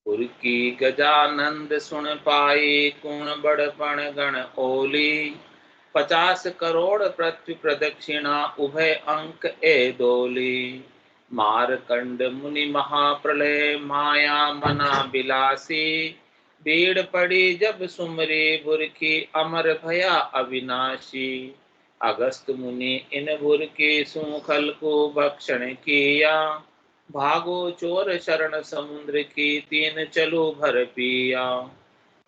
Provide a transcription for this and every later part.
पुर की गजानंद सुन पाई, कुण बड़पण गण ओली। 50 करोड़ पृथ्वी प्रदक्षिणा, उभय अंक ए दोली। मारकंड मुनि महाप्रलय, माया मना बिलासी। भीड़ पड़ी जब सुमरी, बुरखी अमर भया अविनाशी। अगस्त मुनि इन बुरखी, सूखल को भक्षण किया। भागो चोर शरण समुद्र की, तीन चलो भर पिया।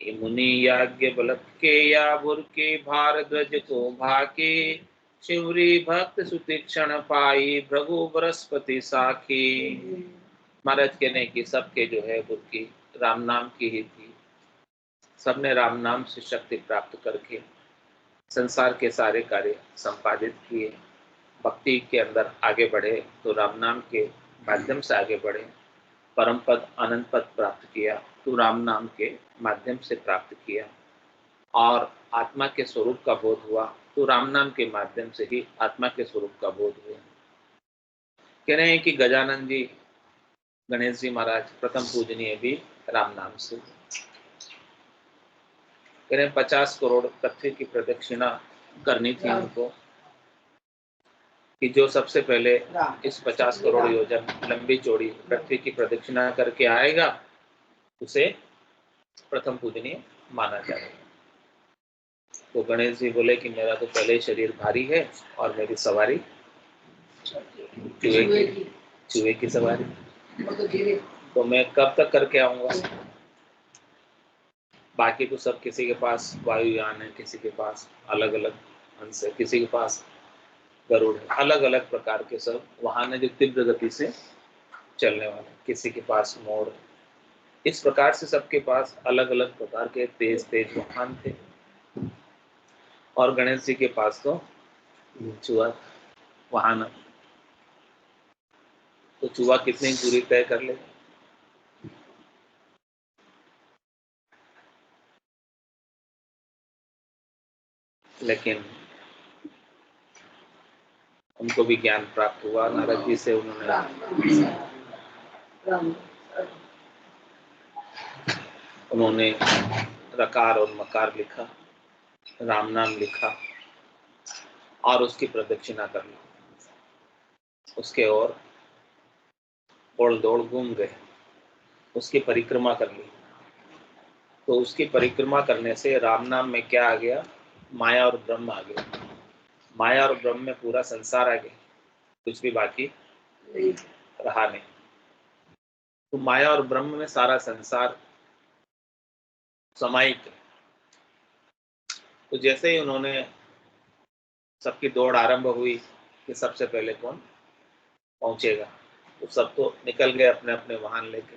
मुनि याज्ञ बलत के या, बुरकी भारद्वाज को भाकी। शिवरी भक्त सुतीक्षण पाई, भृगु बृहस्पति साखी। महाराज कहने की सबके जो है बुरकी राम नाम की ही थी। सबने राम नाम से शक्ति प्राप्त करके संसार के सारे कार्य संपादित किए। भक्ति के अंदर आगे बढ़े तो राम नाम के माध्यम से आगे बढ़े। परम पद अनंत पद प्राप्त किया तो राम नाम के माध्यम से प्राप्त किया। और आत्मा के स्वरूप का बोध हुआ तो राम नाम के माध्यम से ही आत्मा के स्वरूप का बोध हुआ। कह रहे हैं कि गजानन जी, गणेश जी महाराज प्रथम पूजनीय भी राम नाम से। कह रहे हैं 50 करोड़ पृथ्वी की प्रदक्षिणा करनी थी उनको, कि जो सबसे पहले इस 50 करोड़ योजन लंबी चौड़ी पृथ्वी की प्रदक्षिणा करके आएगा उसे प्रथम पूजनीय माना जाएगा। तो गणेश जी बोले कि मेरा तो पहले शरीर भारी है और मेरी सवारी चूहे की सवारी, तो मैं कब तक करके आऊंगा। बाकी तो सब किसी के पास वायुयान है, किसी के पास अलग अलग हंस है, किसी के पास गरुड़ है, अलग अलग प्रकार के सब वाहन है जो तीव्र गति से चलने वाले, किसी के पास मोर। इस प्रकार से सबके पास अलग अलग प्रकार के तेज तेज वाहन थे। और गणेश जी के पास तो चूहा वाहन, तो चूहा कितनी दूरी तय कर ले। लेकिन उनको भी ज्ञान प्राप्त हुआ नारद जी से। उन्होंने रकार और मकार लिखा, राम नाम लिखा और उसकी प्रदक्षिणा कर ली। उसके और दौड़ घूम गए, उसकी परिक्रमा कर ली। तो उसकी परिक्रमा करने से राम नाम में क्या आ गया, माया और ब्रह्म आ गया। माया और ब्रह्म में पूरा संसार आ गया, कुछ भी बाकी रहा नहीं। तो माया और ब्रह्म में सारा संसार समाहित। तो जैसे ही उन्होंने सबकी दौड़ आरंभ हुई कि सबसे पहले कौन पहुंचेगा, तो सब तो निकल गए अपने अपने वाहन लेके,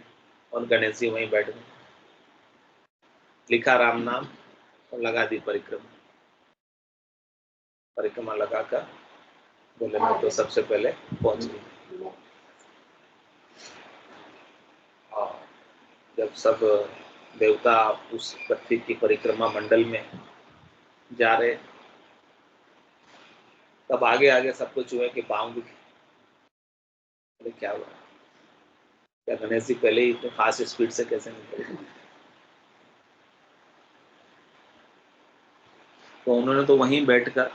और गणेश जी वहीं बैठ गए। लिखा राम नाम और लगा दी परिक्रमा। परिक्रमा लगाकर बोले मैं तो सबसे पहले पहुंच गई। और जब सब देवता उस पृथ्वी की परिक्रमा मंडल में जा रहे, तब आगे आगे सबको चूहे के पांव दिखे। अरे क्या हुआ, क्या गणेश जी पहले ही इतने खास स्पीड से कैसे निकल गए। तो उन्होंने तो वहीं बैठकर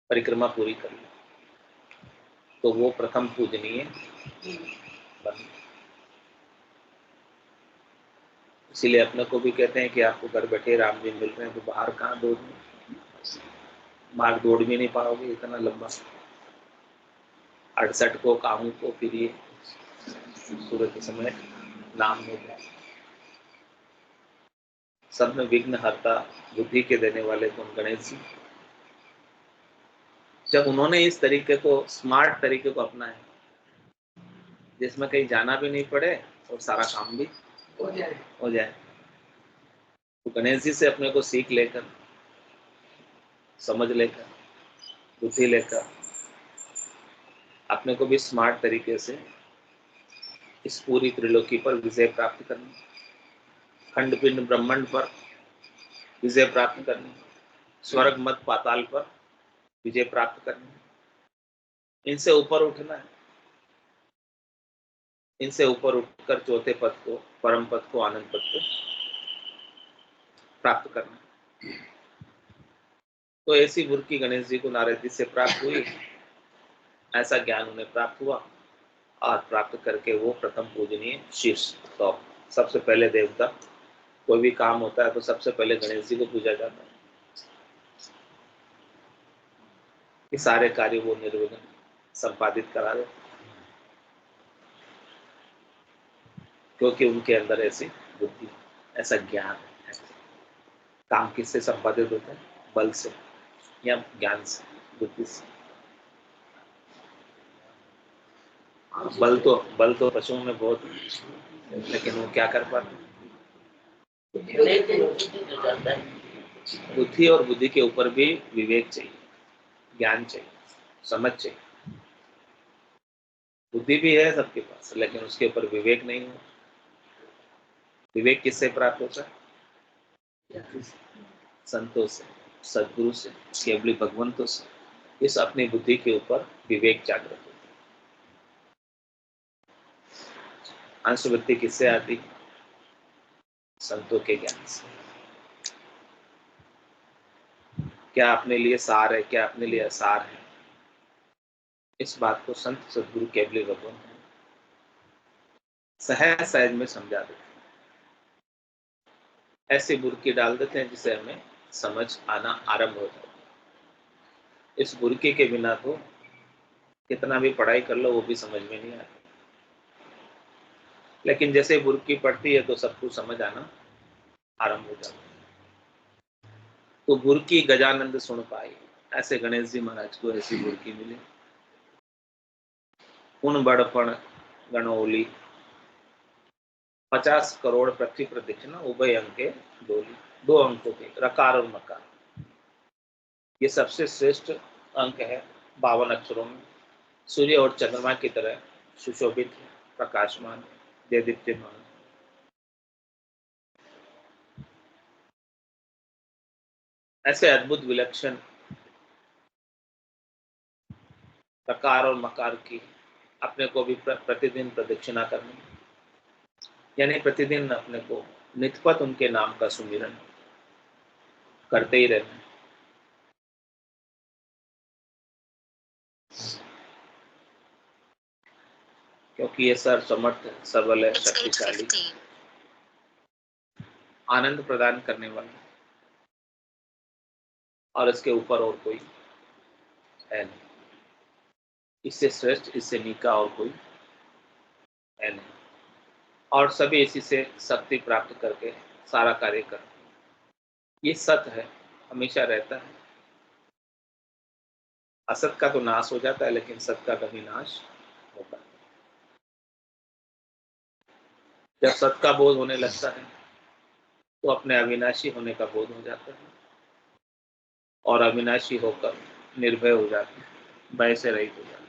परिक्रमा पूरी कर ली। तो वो प्रथम पूजनीय बन। इसीलिए अपने को भी कहते हैं कि आपको घर बैठे राम जी मिल रहे हैं, तो बाहर कहाँ दौड़, बाहर दौड़ भी नहीं पाओगे इतना लंबा। 68 को काहू को फिर ये सूर्य के समय नाम हो गया। सब में विघ्न हरता, बुद्धि के देने वाले कौन, गणेश जी। जब उन्होंने इस तरीके को, स्मार्ट तरीके को अपनाया, जिसमें कहीं जाना भी नहीं पड़े और सारा काम भी हो जाए, तो गणेश जी से अपने को सीख लेकर, समझ लेकर, बुद्धि लेकर अपने को भी स्मार्ट तरीके से इस पूरी त्रिलोकी पर विजय प्राप्त करनी, खंड पिंड ब्रह्मांड पर विजय प्राप्त करनी, स्वर्ग मत पाताल पर विजय प्राप्त करनी, इनसे ऊपर उठना है, इनसे ऊपर उठकर चौथे पद को, परम पद को, आनंद पद को प्राप्त करना। तो ऐसी बुर्की गणेश जी को नारद जी से प्राप्त हुई, ऐसा ज्ञान उन्हें प्राप्त हुआ और प्राप्त करके वो प्रथम पूजनीय शीर्ष। तो सबसे पहले देवता, कोई भी काम होता है तो सबसे पहले गणेश जी को पूजा जाता है कि सारे कार्य वो निर्विघ्न संपादित करा दे, क्योंकि उनके अंदर ऐसी बुद्धि, ऐसा ज्ञान है। काम किससे संपादित होता है? बल से या ज्ञान से, बुद्धि से। बल तो पशुओं में बहुत, लेकिन वो क्या कर पाते? बुद्धि और बुद्धि के ऊपर भी विवेक चाहिए, ज्ञान चाहिए, समझ चाहिए। बुद्धि भी है सबके पास, लेकिन उसके ऊपर विवेक नहीं हो। विवेक किससे प्राप्त होता है? संतों से, सदगुरु से, केवली भगवंतों से। इस अपनी बुद्धि के ऊपर विवेक जागृत होता है। अंशवृत्ति किससे आती? संतों के ज्ञान से। क्या अपने लिए सार है, क्या अपने लिए असार है, इस बात को संत सदगुरु केवली भगवान सहज सहज में समझा देते हैं। ऐसी बुर्की डाल देते हैं जिसे हमें समझ आना आरंभ हो जाता है। इस बुर्की के बिना तो कितना भी पढ़ाई कर लो वो भी समझ में नहीं आता, लेकिन जैसे बुर्की पड़ती है तो सब कुछ समझ आना आरंभ हो जाता है। तो बुर्की गजानंद सुन पाई, ऐसे गणेश जी महाराज को ऐसी बुर्की मिली। उन बड़पण गणोली, 50 करोड़ पृथ्वी प्रदक्षिणा, उभय अंक के डोली। 2 अंकों के, रकार और मकार। ये सबसे श्रेष्ठ अंक है 52 अक्षरों में। सूर्य और चंद्रमा की तरह सुशोभित है, प्रकाशमान, देदीप्यमान। ऐसे अद्भुत विलक्षण प्रकार और मकार की अपने को भी प्रतिदिन प्रदक्षिणा करनी, यानी प्रतिदिन अपने को नित्यपत उनके नाम का सुमिरन करते ही रहना। क्योंकि ये सर्व समर्थ, सबल है, शक्तिशाली, आनंद प्रदान करने वाला, और इसके ऊपर और कोई है नहीं। इससे श्रेष्ठ, इससे नीका और कोई है नहीं। और सभी इसी से शक्ति प्राप्त करके सारा कार्य करते हैं। ये सत्य है, हमेशा रहता है। असत का तो नाश हो जाता है, लेकिन सत्य का कभी नाश होता है। जब सत्य का बोध होने लगता है तो अपने अविनाशी होने का बोध हो जाता है, और अविनाशी होकर निर्भय हो जाते हैं, भय से रहित हो जाते हैं।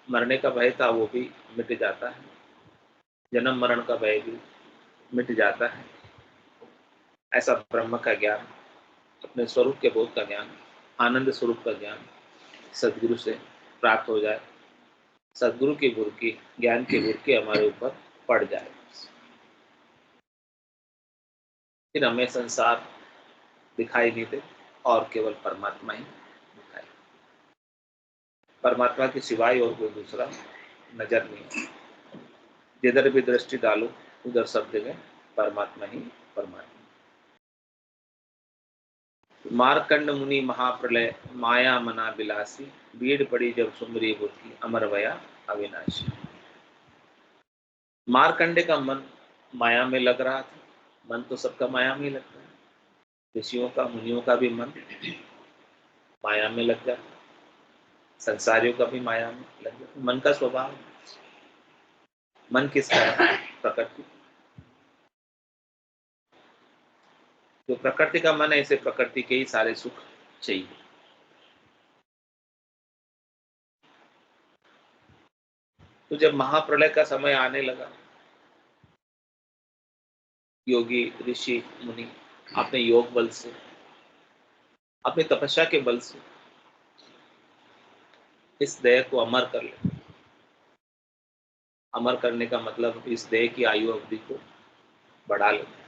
मरने का भय था वो भी मिट जाता है, जन्म मरण का भय भी मिट जाता है। ऐसा ब्रह्म का ज्ञान, अपने स्वरूप के बोध का ज्ञान, आनंद स्वरूप का ज्ञान सदगुरु से प्राप्त हो जाए, सदगुरु की बुर्की, ज्ञान की बुर्की हमारे ऊपर पड़ जाए, फिर हमें संसार दिखाई नहीं दे और केवल परमात्मा ही दिखाई। परमात्मा के सिवाय और कोई दूसरा नजर नहीं। जिधर भी दृष्टि डालो उधर सब जगह परमात्मा ही परमात्मा। मारकंड मुनि महाप्रलय माया मना बिलासी, भीड़ पड़ी जब सुमरी बुर्की, अमर भया अविनाशी। मारकंडे का मन माया में लग रहा था। मन तो सबका माया में लगता है, ऋषियों का, मुनियों का भी मन माया में लग जाता है, संसारियों का भी माया में लग जाता है। मन का स्वभाव, मन किसका है? प्रकृति। जो प्रकृति का मन है, इसे प्रकृति के ही सारे सुख चाहिए। तो जब महाप्रलय का समय आने लगा, योगी ऋषि मुनि अपने योग बल से, अपनी तपस्या के बल से इस देह को अमर कर ले, अमर करने का मतलब इस देह की आयु अवधि को बढ़ा लेते हैं।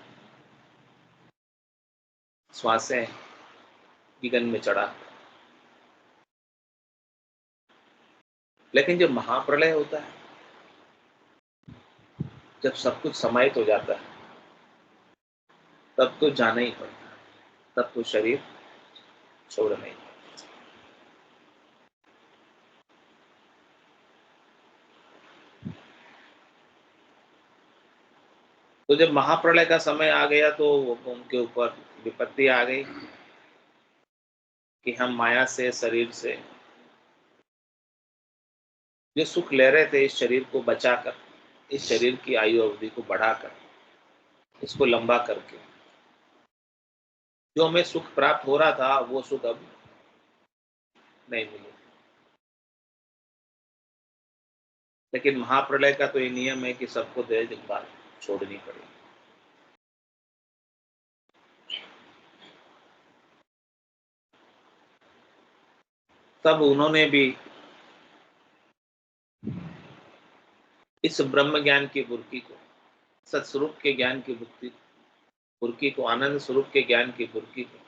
श्वासें गगन में चढ़ा, लेकिन जब महाप्रलय होता है, जब सब कुछ समाहित हो जाता है, तब तो जाना ही पड़ता है, तब तो शरीर छोड़ना ही पड़ता है। तो जब महाप्रलय का समय आ गया तो उनके ऊपर विपत्ति आ गई कि हम माया से, शरीर से जो सुख ले रहे थे, इस शरीर को बचाकर, इस शरीर की आयु अवधि को बढ़ाकर, इसको लंबा करके जो हमें सुख प्राप्त हो रहा था, वो सुख अब नहीं मिले। लेकिन महाप्रलय का तो ये नियम है कि सबको देह जंगल छोड़नी पड़ेगी। तब उन्होंने भी इस ब्रह्म ज्ञान की बुर्की को, सत्स्वरूप के ज्ञान की बुर्की को, आनंद स्वरूप के ज्ञान की बुर्की को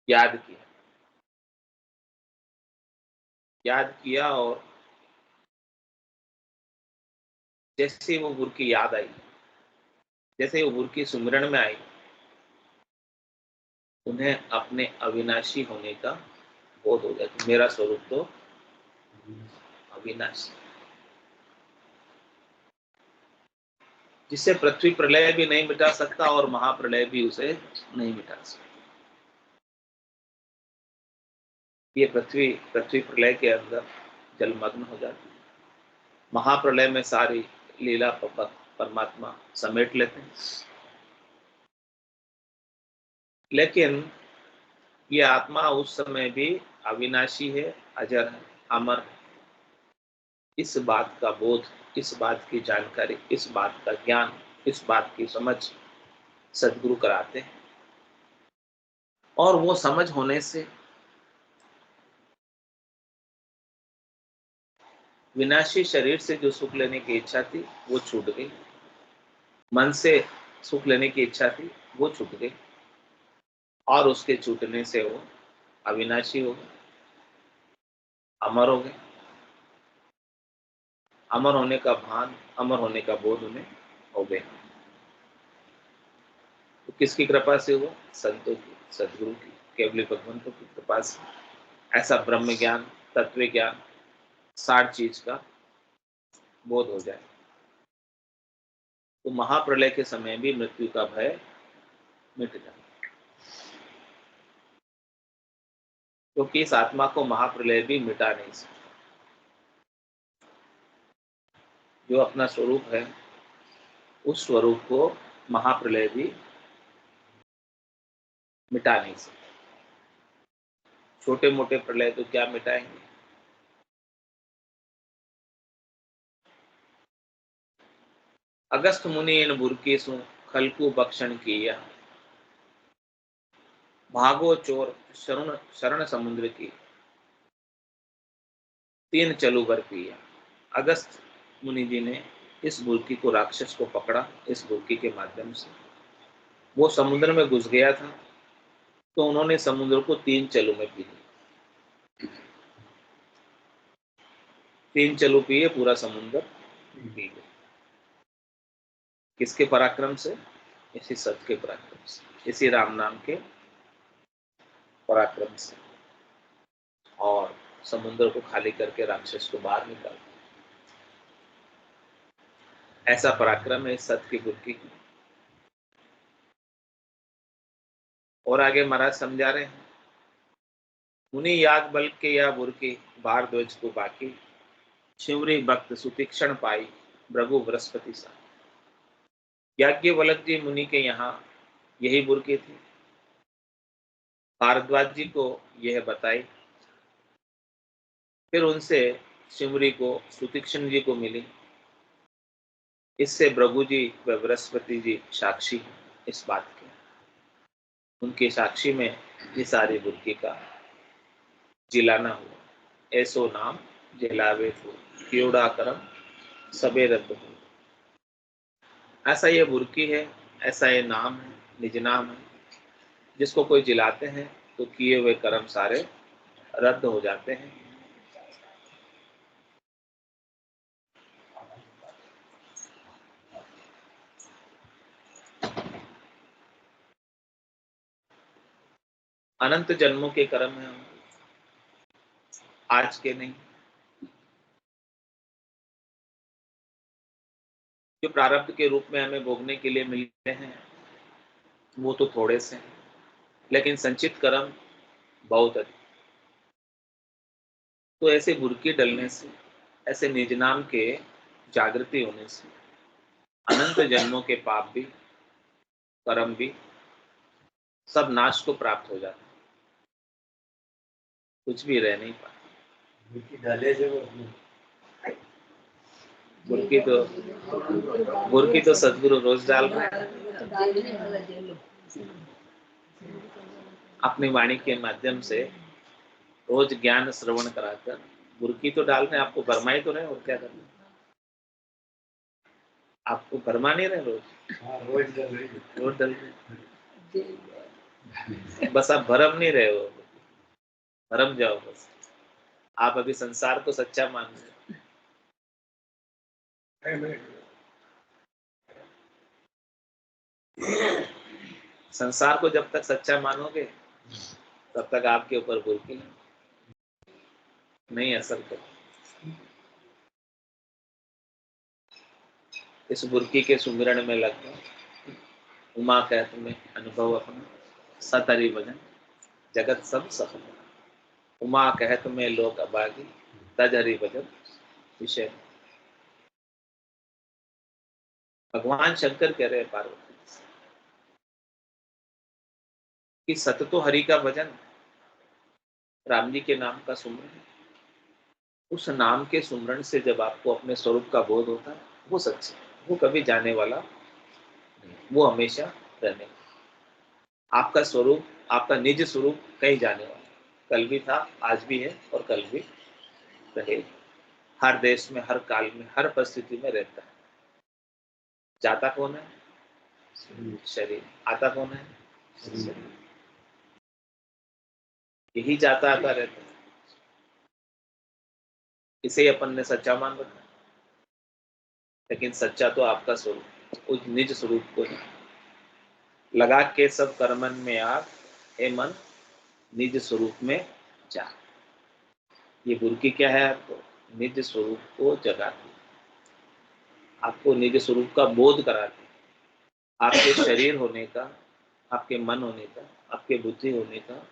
याद किया, और जैसे वो बुर्की याद आई, जैसे वो बुर्की सुमिरन में आई, उन्हें अपने अविनाशी होने का बोध हो गया कि मेरा स्वरूप तो अविनाशी, जिसे पृथ्वी प्रलय भी नहीं मिटा सकता और महाप्रलय भी उसे नहीं मिटा सकता। ये पृथ्वी प्रलय के अंदर जलमग्न हो जाती है, महाप्रलय में सारी लीला परमात्मा समेट लेते हैं। लेकिन ये आत्मा उस समय भी अविनाशी है, अजर है, अमर है। इस बात का बोध, इस बात की जानकारी, इस बात का ज्ञान, इस बात की समझ सदगुरु कराते हैं, और वो समझ होने से विनाशी शरीर से जो सुख लेने की इच्छा थी वो छूट गई, मन से सुख लेने की इच्छा थी वो छूट गई, और उसके छूटने से वो अविनाशी हो गए, अमर हो गए। अमर होने का भान, अमर होने का बोध उन्हें हो गया। तो किसकी कृपा से हुआ? संतों की, सदगुरु की, केवली भगवंतों की कृपा से ऐसा ब्रह्म ज्ञान, तत्व ज्ञान, सार चीज का बोध हो जाए, तो महाप्रलय के समय भी मृत्यु का भय मिट जाए। क्योंकि इस आत्मा को महाप्रलय भी मिटा नहीं सकता। जो अपना स्वरूप है, उस स्वरूप को महाप्रलय भी मिटा नहीं सकता। छोटे मोटे प्रलय तो क्या मिटाएंगे। अगस्त मुनि इन बुरकीसु खलकू बक्षण किया, भागो चोर शरण शरण समुद्र की, तीन चलू भर पिया। अगस्त मुनि जी ने इस बुरकी को, राक्षस को पकड़ा। इस बुरकी के माध्यम से वो समुद्र में घुस गया था, तो उन्होंने समुद्र को तीन चलू में पी लिया। तीन चलू पिए, पूरा समुद्र पी गया। किसके पराक्रम से? इसी सत्य के पराक्रम से, इसी राम नाम के पराक्रम से, और समुद्र को खाली करके राक्षस को बाहर निकाल। ऐसा पराक्रम है इस सत्य की बुर्की की। और आगे महाराज समझा रहे हैं, मुनि याग बल के या बुर्की, भारद्वाज को बाकी, शिवरी भक्त सुतीक्षण पाई, भृगु बृहस्पति सा। याज्ञवल्क्य जी मुनि के यहाँ यही बुर्की थी, भारद्वाज जी को यह बताई, फिर उनसे शिवरी को, सुतीक्षण जी को मिली। इससे भृगु जी व बृहस्पति जी साक्षी इस बात के, उनके साक्षी में ये सारी बुर्की का जिलाना हुआ। ऐसो नाम जलावे फूल, कियोड़ा करम सबे रद्द हो। ऐसा ये बुर्की है, ऐसा ये नाम है, निज नाम है, जिसको कोई जिलाते हैं तो किए हुए कर्म सारे रद्द हो जाते हैं। अनंत जन्मों के कर्म हैं, आज के नहीं। जो प्रारब्ध के रूप में हमें भोगने के लिए मिलते हैं वो तो थोड़े से हैं, लेकिन संचित कर्म बहुत अधिक। तो ऐसे बुर्की डलने से, ऐसे निज नाम के जागृति होने से अनंत जन्मों के पाप भी, कर्म भी सब नाश को प्राप्त हो जाते, कुछ भी रह नहीं पाता। बुर्की तो सदगुरु रोज डाल रहे हैं। अपनी वाणी के माध्यम से रोज ज्ञान श्रवण कराकर बुर्की तो डाल रहे हैं, आपको भरमा ही तो रहे, और क्या करना। आपको भरमा नहीं रहे रोज, रोज डल रहे, बस आप भरम नहीं रहे हो, भरम जाओ बस। आप अभी संसार को सच्चा मान रहे हो। संसार को जब तक सच्चा मानोगे तब तक आपके ऊपर बुर्की नहीं असर कर। इस बुर्की के सुमिरन में लगकर उमा कहत में अनुभव अपना, सतरी भजन जगत सब सफल। उमा कहत में लोक अभागी, तज हरि भजन विषय। भगवान शंकर कह रहे हैं पार्वती कि सत तो हरि का भजन, राम जी के नाम का सुमरन। उस नाम के सुमरन से जब आपको अपने स्वरूप का बोध होता है वो सच्चा, वो कभी जाने वाला नहीं, वो हमेशा रहने वाला। आपका स्वरूप, आपका निज स्वरूप कहीं जाने वाला, कल भी था, आज भी है और कल भी रहेगा। हर देश में, हर काल में, हर परिस्थिति में रहता है। जाता कौन है? शरीर। आता कौन है? शरीर। यही जाता आता रहता है, इसे अपन ने सच्चा मान रखा। लेकिन सच्चा तो आपका स्वरूप, उस निज स्वरूप को है। लगा के सब कर्मन में आग, ए मन निज स्वरूप में जा। ये बुर्की क्या है? आपको निज स्वरूप को जगाती, आपको निज स्वरूप का बोध कराती, आपके शरीर होने का, आपके मन होने का, आपके बुद्धि होने का,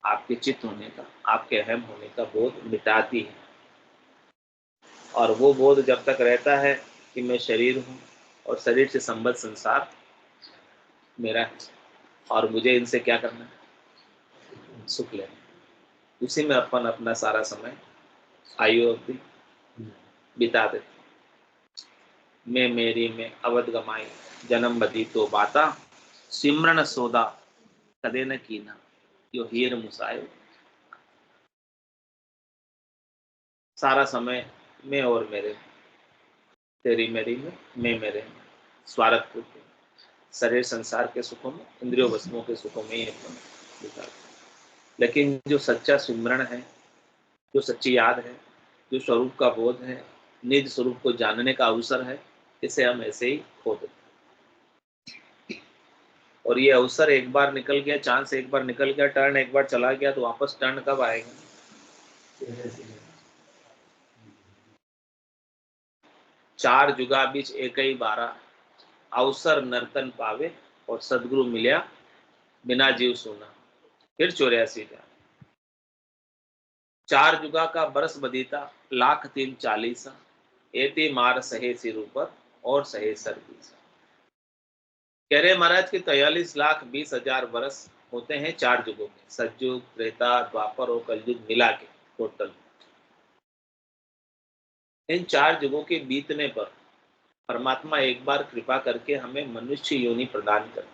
आपके चित्त होने का, आपके अहम होने का बोध मिटाती है। और वो बोध जब तक रहता है कि मैं शरीर हूँ और शरीर से संबद्ध संसार मेरा है और मुझे इनसे क्या करना है? सुख लेना। उसी में अपन अपना सारा समय आयु अवधि बिता देते। मैं मेरी में अवध गमाई, जन्म बदी तो बाता, सिमरन सोदा कदे न कीना, यो हीर मुसायो। सारा समय मैं और मेरे, तेरी मेरी में, मैं मेरे में, स्वार्थ को, शरीर संसार के सुखों में, इंद्रियों वस्तुओं के सुखों में ही अपन बिताते। लेकिन जो सच्चा सिमरण है, जो सच्ची याद है, जो स्वरूप का बोध है, निज स्वरूप को जानने का अवसर है, इसे हम ऐसे ही खो देते। और ये अवसर एक बार निकल गया, चांस एक बार निकल गया, टर्न एक बार चला गया, तो वापस टर्न कब आएगा? चार जुगा बीच एक ही बारा, अवसर नर्तन पावे और सदगुरु मिलिया बिना जीव सुना। फिर 84 का चार जुगा का बरस बदीता, लाख 340, एती मार सहे सिर ऊपर और सहे सर बीसा। कह रहे महाराज कि 43,20,000 वर्ष होते हैं चार युगों में, सतयुग, त्रेता, द्वापर और कलयुग मिला के टोटल। इन चार युगों के बीतने पर परमात्मा एक बार कृपा करके हमें मनुष्य योनि प्रदान करता,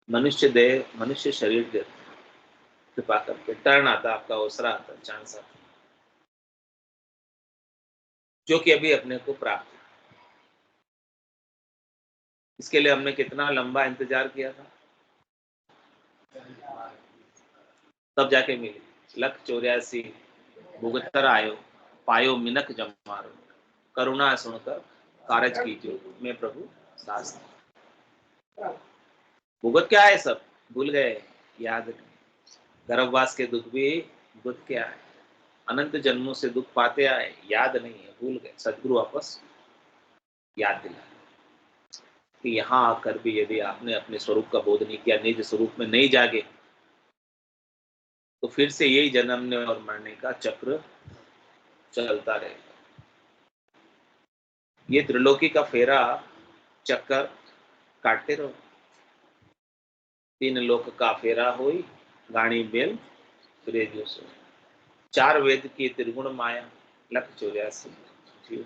मनुष्य देह, मनुष्य शरीर देता, कृपा करके टर्न आता, आपका अवसर आता, चांस आता। जो कि अभी अपने को प्राप्त है। इसके लिए हमने कितना लंबा इंतजार किया था, तब जाके मिली। लख 84 भुगतर आयो, पायो मिनक जमारो, करुणा सुनकर कारज कीजियो, मैं प्रभु दास। भुगत क्या है, सब भूल गए, याद नहीं। गर्भवास के दुख भी दुख क्या है, अनंत जन्मों से दुख पाते आए, याद नहीं है, भूल गए। सदगुरु वापस याद दिला कि यहाँ आकर भी यदि आपने अपने स्वरूप का बोध नहीं किया, निज स्वरूप में नहीं जागे, तो फिर से यही जन्मने और मरने का चक्र चलता रहेगा। ये त्रिलोकी का फेरा चक्कर काटते रहो। 3 लोक का फेरा होई, गाणी बेल फिरे जो सो। 4 वेद की त्रिगुण माया, लख 84 जीव।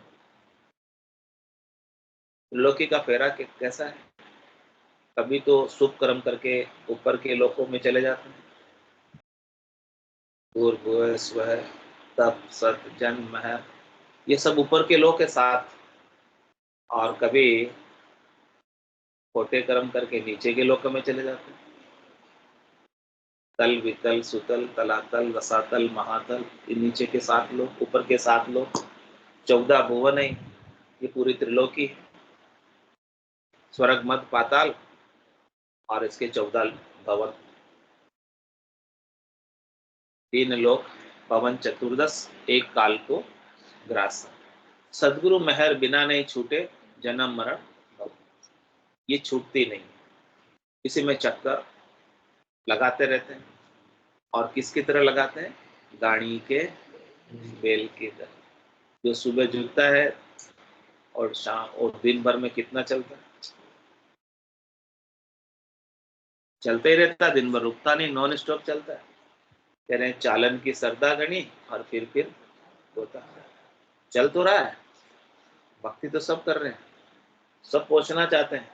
त्रिलोकी का फेरा कैसा है? कभी तो शुभ कर्म करके ऊपर के लोकों में चले जाते हैं, भूर्भुवः स्वः, तप सत जन मह, ये सब ऊपर के लोक के साथ। और कभी खोटे कर्म करके नीचे के लोक में चले जाते हैं, तल वितल सुतल तलातल रसातल महातल, ये नीचे के 7 लोग, ऊपर के 7 लोग, 14 भुवन है, ये पूरी त्रिलोकी। स्वर्ग मध्य पाताल और इसके 14 भवन, 3 लोक पवन चतुर्दश, एक काल को ग्रास। सदगुरु मेहर बिना नहीं छूटे, जन्म मरण भव, ये छूटती नहीं, इसी में चक्कर लगाते रहते हैं। और किसकी तरह लगाते हैं? गाड़ी के बेल की तरह, जो सुबह जुटता है और शाम और दिन भर में कितना चलता है, चलते ही रहता है, दिन भर रुकता नहीं, नॉन स्टॉप चलता है। कह रहे हैं चालन की सरदा गणी और फिर होता है। चल तो रहा है, भक्ति तो सब कर रहे हैं, सब पहुंचना चाहते हैं,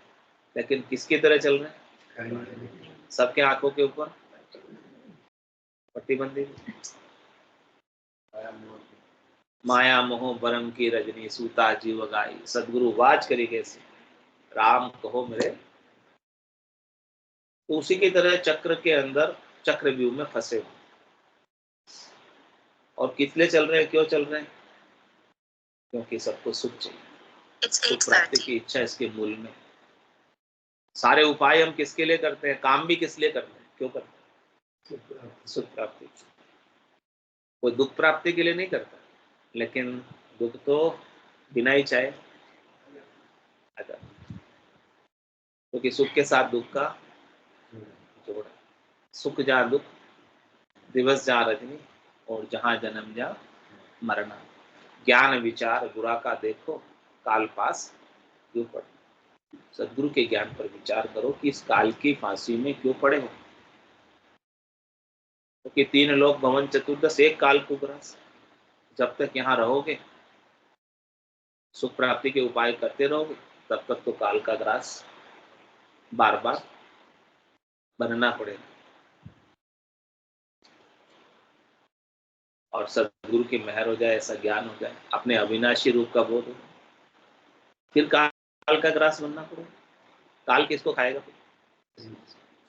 लेकिन किसकी तरह चल रहे हैं? सबके आंखों के ऊपर पट्टी बंदी, माया मोह बरम की रजनी, सूता जीव गाई, सदगुरु वाच करी कैसे, राम कहो मेरे। तो उसी की तरह चक्र के अंदर चक्रव्यूह में फंसे हुए। और कितने चल रहे हैं, क्यों चल रहे हैं? क्योंकि सबको सुख चाहिए, सुख प्राप्ति की इच्छा इसके मूल में। सारे उपाय हम किसके लिए करते हैं, काम भी किस लिए करते हैं, क्यों करते हैं? सुख प्राप्ति। कोई दुख प्राप्ति के लिए नहीं करता, लेकिन दुख तो बिना ही चाहे आता, क्योंकि सुख के साथ दुख का जोड़ है। सुख जहाँ दुख, दिवस जहाँ रजनी, और जहाँ जन्म जहाँ मरना। ज्ञान विचार बुरा का देखो, काल पास क्यों पड़े। सदगुरु के ज्ञान पर विचार करो कि इस काल की फांसी में क्यों पड़े हो। क्योंकि 3 लोक भवन चतुर्दश, एक काल को ग्रास। जब तक यहाँ रहोगे, सुख प्राप्ति के उपाय करते रहोगे, तब तक तो काल का ग्रास बार बार बनना पड़ेगा। और सदगुरु की मेहर हो जाए, ऐसा ज्ञान हो जाए, अपने अविनाशी रूप का बोध हो, फिर काल का ग्रास बनना पड़ेगा। काल किसको खाएगा?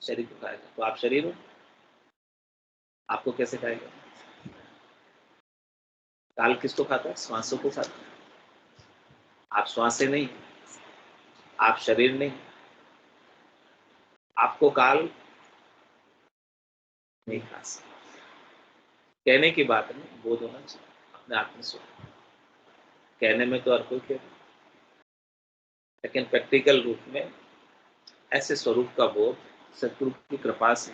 शरीर को खाएगा। तो आप शरीर हो, आपको कैसे खाएगा? काल किसको खाता है? श्वासों को खाता है। आप श्वास से नहीं, आप शरीर नहीं, आपको काल नहीं खा सकता। कहने की बात नहीं, बोध होना चाहिए अपने आप में सुख। कहने में तो हर कोई कह, लेकिन प्रैक्टिकल रूप में ऐसे स्वरूप का बोध सतगुरु की कृपा से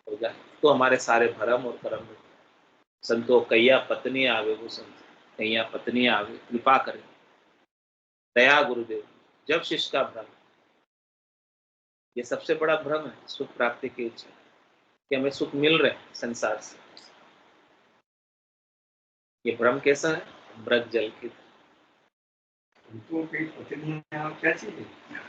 हो जाए, तो हमारे सारे भरम और कर्म। संतो कैया पत्नी आवे, वो संत कैया पत्नी आवे, कृपा करें, दया गुरुदेव। जब शिष्य का भ्रम, ये सबसे बड़ा भ्रम है, सुख प्राप्ति की इच्छा, कि हमें सुख मिल रहे संसार से। ये भ्रम कैसा है? मृग जल की।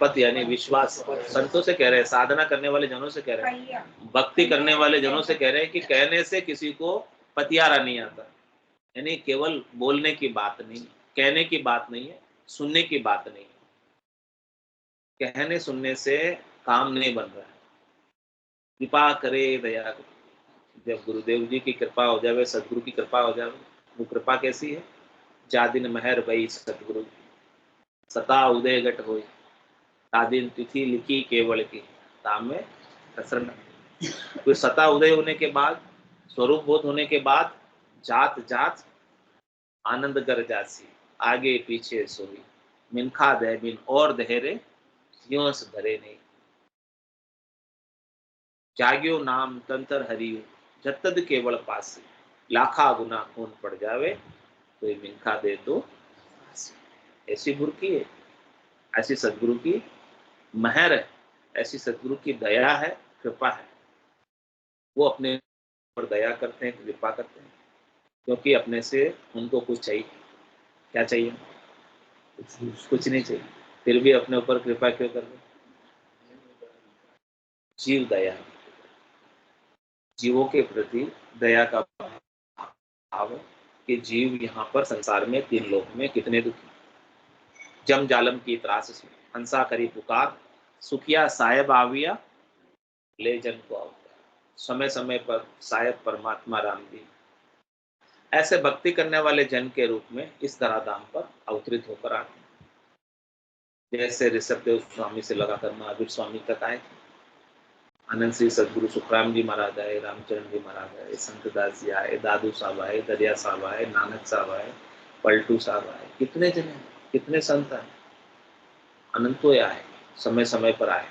पत यानी विश्वास। संतों से कह रहे हैं, साधना करने वाले जनों से कह रहे हैं, भक्ति करने वाले जनों से कह रहे हैं कि कहने से किसी को पतियारा नहीं आता, यानी केवल बोलने की बात नहीं, कहने की बात नहीं है, सुनने की बात नहीं है। कहने सुनने से काम नहीं बन रहा है। कृपा करे, दया करे। जब गुरुदेव जी की कृपा हो जावे, सदगुरु की कृपा हो जावे, वो कृपा कैसी है? जा दिन मेहर भई सतगुरु सता उदय घट होई, ता दिन तिथि लिखी केवल की, ताम में कसर न। कोई सता उदय होने के बाद, स्वरूप बोध होने के बाद, जात जात आनंद कर जासी, आगे पीछे सोई, मिनखा दे बिन और दहेरे, यों से धरे नहीं। जाग्यो नाम तंतर हरियो, जतद केवल पास, लाखा गुना खून पड़ जावे, कोई मिनखा दे तो। ऐसी गुरु की है, ऐसी सदगुरु की महर है, ऐसी सदगुरु की दया है, कृपा है। वो अपने पर दया करते हैं, कृपा करते हैं, क्योंकि अपने से उनको कुछ चाहिए। क्या चाहिए? कुछ नहीं चाहिए, फिर भी अपने ऊपर कृपा क्यों कर रहे? जीव दया, जीवों के प्रति दया का भाव है कि जीव यहाँ पर संसार में तीन लोक में कितने दुखी। जम जालम की त्रास से हंसा करी पुकार, सुखिया साहेब आविया, ले जन को अवतार। समय समय पर साहेब परमात्मा राम जी ऐसे भक्ति करने वाले जन के रूप में इस धराधाम पर अवतरित होकर आते हैं। जैसे ऋषभदेव स्वामी से लगाकर महावीर स्वामी तक आए, आनंद श्री सदगुरु सुखराम जी महाराज आए, रामचरण जी महाराज आए, संतदास जी आए, दादू साहब आए, दरिया साहब आए, नानक साहब आए, पलटू साहब आए, कितने जन हैं, कितने संत आए, अनंतो आए, समय समय पर आए।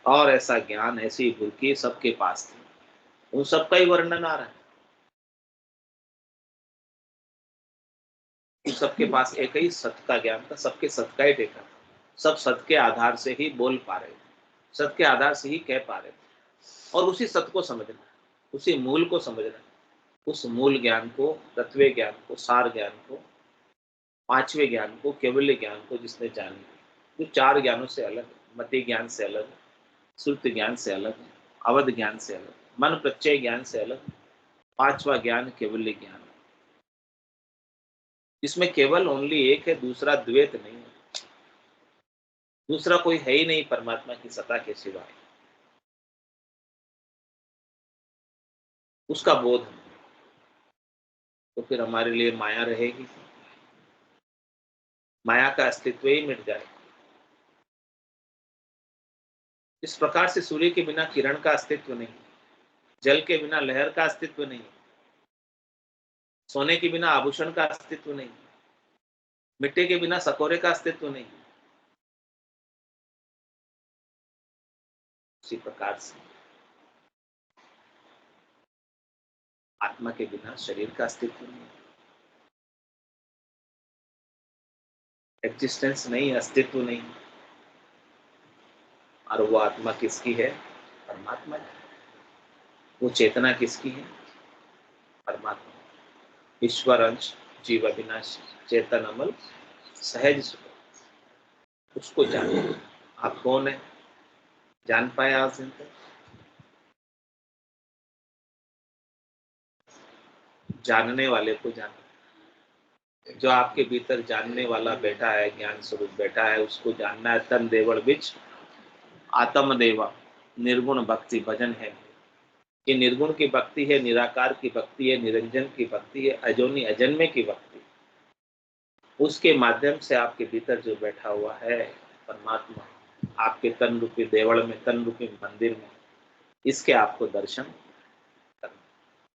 और ऐसा ज्ञान, ऐसी बुरकी सबके पास थी। उन सबका ही वर्णन आ रहा है। उन सबके पास एक ही सत्य का ज्ञान था, सबके सत्य का ही टेका था। सब सत्य के आधार से ही बोल पा रहे थे, सत्य के आधार से ही कह पा रहे थे। और उसी सत्य को समझना, उसी मूल को समझना, उस मूल ज्ञान को, तत्व ज्ञान को, सार ज्ञान को, पांचवें ज्ञान को, केवल्य ज्ञान को जिसने जान लिया, जो चार ज्ञानों से अलग है, मति ज्ञान से अलग है, श्रुति ज्ञान से अलग है, अवध ज्ञान से अलग, मन प्रत्यय ज्ञान से अलग, पांचवा ज्ञान केवल्य ज्ञान है, जिसमें केवल ओनली एक है, दूसरा द्वैत नहीं है, दूसरा कोई है ही नहीं परमात्मा की सत्ता के सिवाय। उसका बोध, तो फिर हमारे लिए माया रहेगी, माया का अस्तित्व ही मिट जाए। इस प्रकार से सूर्य के बिना किरण का अस्तित्व नहीं, जल के बिना लहर का अस्तित्व नहीं, सोने के बिना आभूषण का अस्तित्व नहीं, मिट्टी के बिना सकोरे का अस्तित्व नहीं। उसी प्रकार से आत्मा के बिना शरीर का अस्तित्व नहीं, एग्जिस्टेंस नहीं, अस्तित्व नहीं। और वो आत्मा किसकी है? परमात्मा की। वो चेतना किसकी है? परमात्मा। ईश्वर अंश, जीव अविनाशी, चेतन अमल, सहज सुख। उसको जानो। आप कौन है? जान पाए आज दिन तक? जानने वाले को जानो। जो आपके भीतर जानने वाला बैठा है, ज्ञान स्वरूप बैठा है, उसको जानना है। तन देवल बिच आत्म देवा, निर्गुण भक्ति भजन है। ये निर्गुण की भक्ति है, निराकार की भक्ति है, निरंजन की भक्ति है, अजोनी अजन्मे की भक्ति। उसके माध्यम से आपके भीतर जो बैठा हुआ है परमात्मा, आपके तन रूपी देवल में, तन रूपी मंदिर में, इसके आपको दर्शन करना।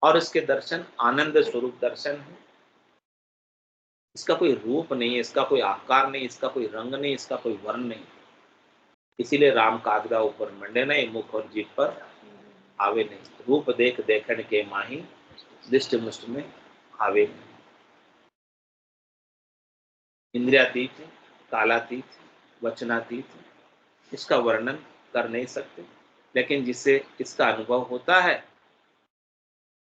और इसके दर्शन आनंद स्वरूप दर्शन है। इसका कोई रूप नहीं है, इसका कोई आकार नहीं, इसका कोई रंग नहीं, इसका कोई वर्ण नहीं। इसीलिए राम कागदा ऊपर मंडे नहीं, मुख और जीभ पर आवे नहीं। रूप देख देखण के माही, दृष्ट मुष्ट में आवे नहीं। इंद्रियातीत, कालातीत, वचनातीत, इसका वर्णन कर नहीं सकते। लेकिन जिससे इसका अनुभव होता है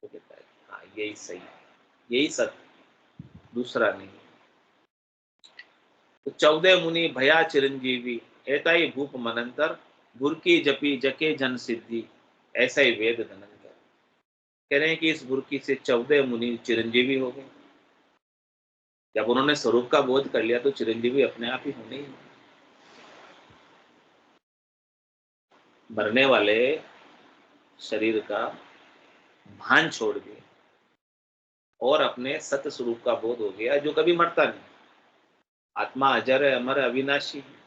वो कहता है हाँ यही सही है, यही सत्य, दूसरा नहीं। तो 14 मुनि भया चिरंजीवी, ऐता ही भूप मनंतर, बुरकी जपी जके जन सिद्धि, ऐसा ही वेद धनंतर। कह रहे हैं कि इस बुरकी से 14 मुनि चिरंजीवी हो गए। जब उन्होंने स्वरूप का बोध कर लिया तो चिरंजीवी अपने आप ही होने ही। मरने वाले शरीर का भान छोड़ दिया और अपने सत्य स्वरूप का बोध हो गया, जो कभी मरता नहीं। आत्मा अजर है, अमर है, अविनाशी है।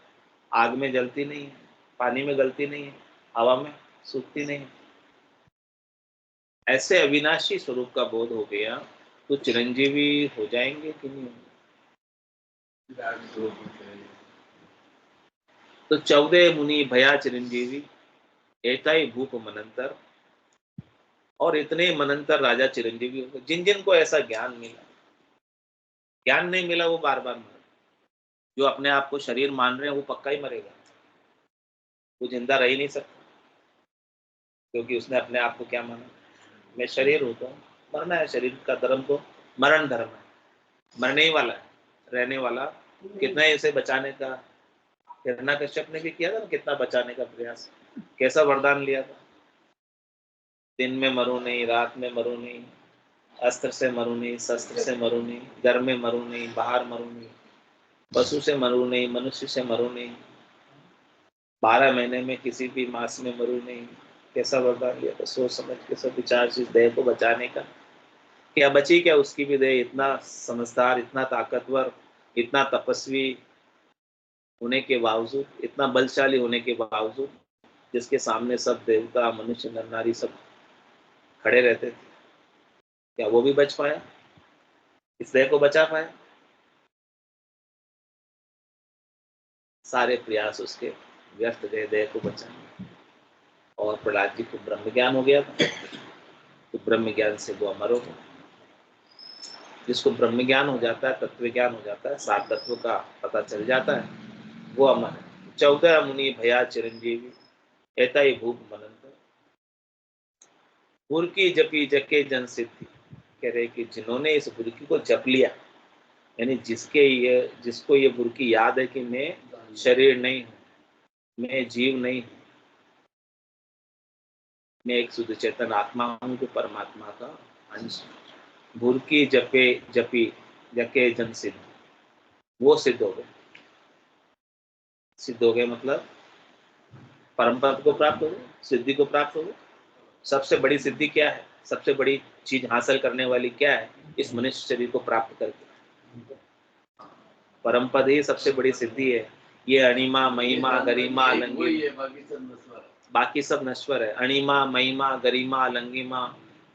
आग में जलती नहीं है, पानी में गलती नहीं है, हवा में सूखती नहीं है। ऐसे अविनाशी स्वरूप का बोध हो गया तो चिरंजीवी हो जाएंगे कि नहीं होंगे? तो 14 मुनि भया चिरंजीवी, एताई भूप मनंतर। और इतने मनंतर राजा चिरंजीवी हो गए। जिन जिन को ऐसा ज्ञान मिला, ज्ञान नहीं मिला वो बार बार मरे। जो अपने आप को शरीर मान रहे हैं वो पक्का ही मरेगा, वो जिंदा रह ही नहीं सकता, क्योंकि उसने अपने आप को क्या माना, मैं शरीर हूँ तो मरना है। शरीर का धर्म तो मरण धर्म है, मरने ही वाला है, रहने वाला। कितना है इसे बचाने का, हिरण्यकश्यप ने भी किया था ना, कितना बचाने का प्रयास, कैसा वरदान लिया था, दिन में मरूं नहीं, रात में मरूं नहीं, अस्त्र से मरूं नहीं, शस्त्र से मरूं नहीं, घर में मरूं नहीं, बाहर मरूं नहीं, पशु से मरूं नहीं, मनुष्य से मरूं नहीं, 12 महीने में किसी भी मास में मरूं नहीं। कैसा वरदान लिया था, सोच समझ के सब विचार से देह को बचाने का। क्या बची क्या उसकी भी देह, इतना समझदार, इतना ताकतवर, इतना तपस्वी होने के बावजूद, इतना बलशाली होने के बावजूद, जिसके सामने सब देवता, मनुष्य, नर नारी सब खड़े रहते थे, क्या वो भी बच पाया, इस देह को बचा पाया? सारे प्रयास उसके व्यर्थ गए देह को बचाने। और प्रहलाद जी को ब्रह्म ज्ञान हो गया था, तो ब्रह्म ज्ञान से वो अमर हो गया। जिसको ब्रह्म ज्ञान हो जाता है, तत्व ज्ञान हो जाता है, सात तत्व का पता चल जाता है, वो अमर है। 14 मुनि भया चिरंजीवी, एता ही भूप मनंत। बुरकी जपी जके जन सिद्धि। कह रहे कि जिन्होंने इस बुरकी को जप लिया, यानी जिसको ये बुरकी याद है कि मैं शरीर नहीं हूँ, मैं जीव नहीं हूँ, मैं एक शुद्ध चेतन आत्मा हूँ जो परमात्मा का अंश। बुरकी जपे जपी जके जन सिद्ध, वो सिद्ध हो गए। सिद्ध हो गए मतलब परम पद को प्राप्त हो गए, सिद्धि को प्राप्त हो गए। सबसे बड़ी सिद्धि क्या है, सबसे बड़ी चीज हासिल करने वाली क्या है, इस मनुष्य शरीर को प्राप्त करके परम पद ही सबसे बड़ी सिद्धि है। ये अणिमा महिमा गरिमा लंगी, बाकी सब नश्वर है। अणिमा महिमा गरिमा लंगिमा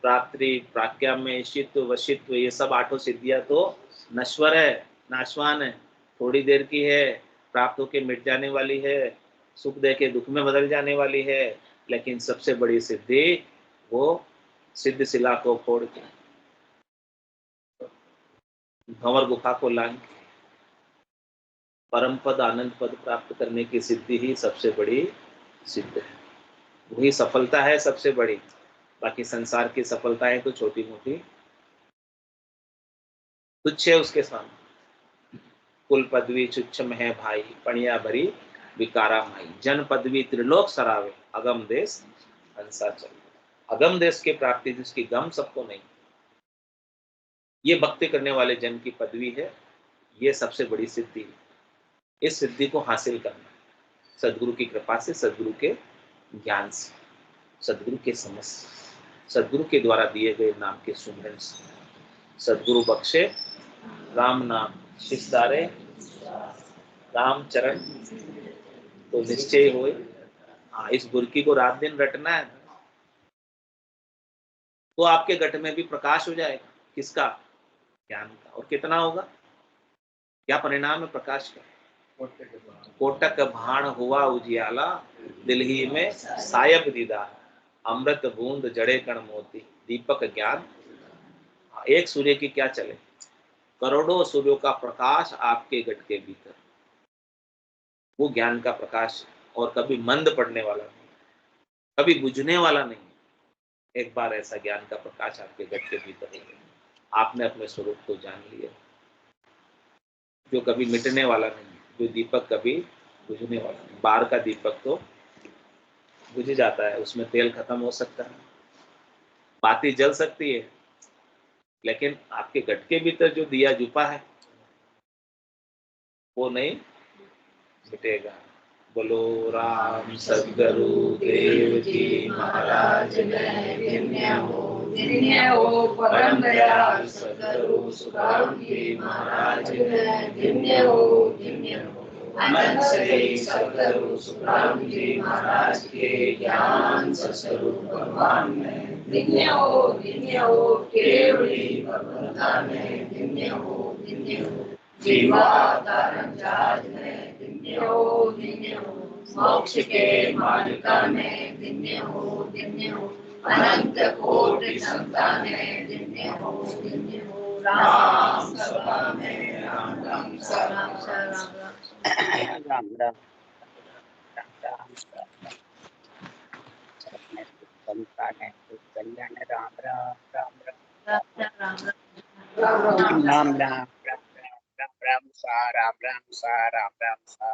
प्राप्ति प्राज्ञाम्य ईशित्व वशित्व, ये सब 8 सिद्धियां तो नश्वर है, नाशवान है, थोड़ी देर की है, प्राप्त होके मिट जाने वाली है, सुख दे के दुख में बदल जाने वाली है। लेकिन सबसे बड़ी सिद्धि वो सिद्ध शिला को फोड़ के, भंवर गुफा को लांग के परम पद आनंद पद प्राप्त करने की सिद्धि ही सबसे बड़ी सिद्ध है। वही सफलता है सबसे बड़ी। बाकी संसार की सफलताएं तो छोटी मोटी तुच्छ है उसके सामने। कुल पदवी चुच्छम है भाई, पणिया भरी विकारा माई, जन पदवी त्रिलोक सरावे, अगम देश हंसा चल। अगम देश की प्राप्ति जिसकी गम सबको नहीं, ये भक्ति करने वाले जन की पदवी है, ये सबसे बड़ी सिद्धि है। इस सिद्धि को हासिल करना सदगुरु की कृपा से, सदगुरु के ज्ञान से, सदगुरु के समझ से, सदगुरु के द्वारा दिए गए नाम के सुमरन से। सदगुरु बख्शे राम नाम शिष्टारे, राम चरण तो निश्चय होए। हाँ, इस बुरकी को रात दिन रटना है तो आपके घट में भी प्रकाश हो जाएगा। किसका? ज्ञान का। और कितना होगा, क्या परिणाम है प्रकाश का? कोटक भाण हुआ उजियाला, दिल ही में सायब दीदा, अमृत बूंद जड़े कण मोती, दीपक ज्ञान। एक सूर्य की क्या चले, करोड़ों सूर्यों का प्रकाश आपके घट के भीतर, वो ज्ञान का प्रकाश, और कभी मंद पड़ने वाला नहीं, कभी बुझने वाला नहीं। एक बार ऐसा ज्ञान का प्रकाश आपके घट के भीतर है, आपने अपने स्वरूप को जान लिया, जो कभी मिटने वाला नहीं, जो दीपक कभी बुझने वाला नहीं। बाहर का दीपक तो बुझ जाता है, उसमें तेल खत्म हो सकता है, बाती जल सकती है, लेकिन आपके घट के भीतर जो दिया जुपा है वो नहीं मिटेगा। बोलो राम सदगुरु देव जी महाराज धन्य हो परम दयाल सदगुरु सुखराम जी महाराज धन्य हो अनंत श्री सदगुरु सुखराम जी महाराज के ज्ञान स्वरूप भगवान में धन्य हो केवली भगवंता में धन्य हो जीवा धारण चार्ज में धन्य हो मोक्ष के मालिका में धन्य हो अनंत कोटि संतान में धन्य हो राम सभा में राम राम राम राम राम सा राम राम सा राम राम सा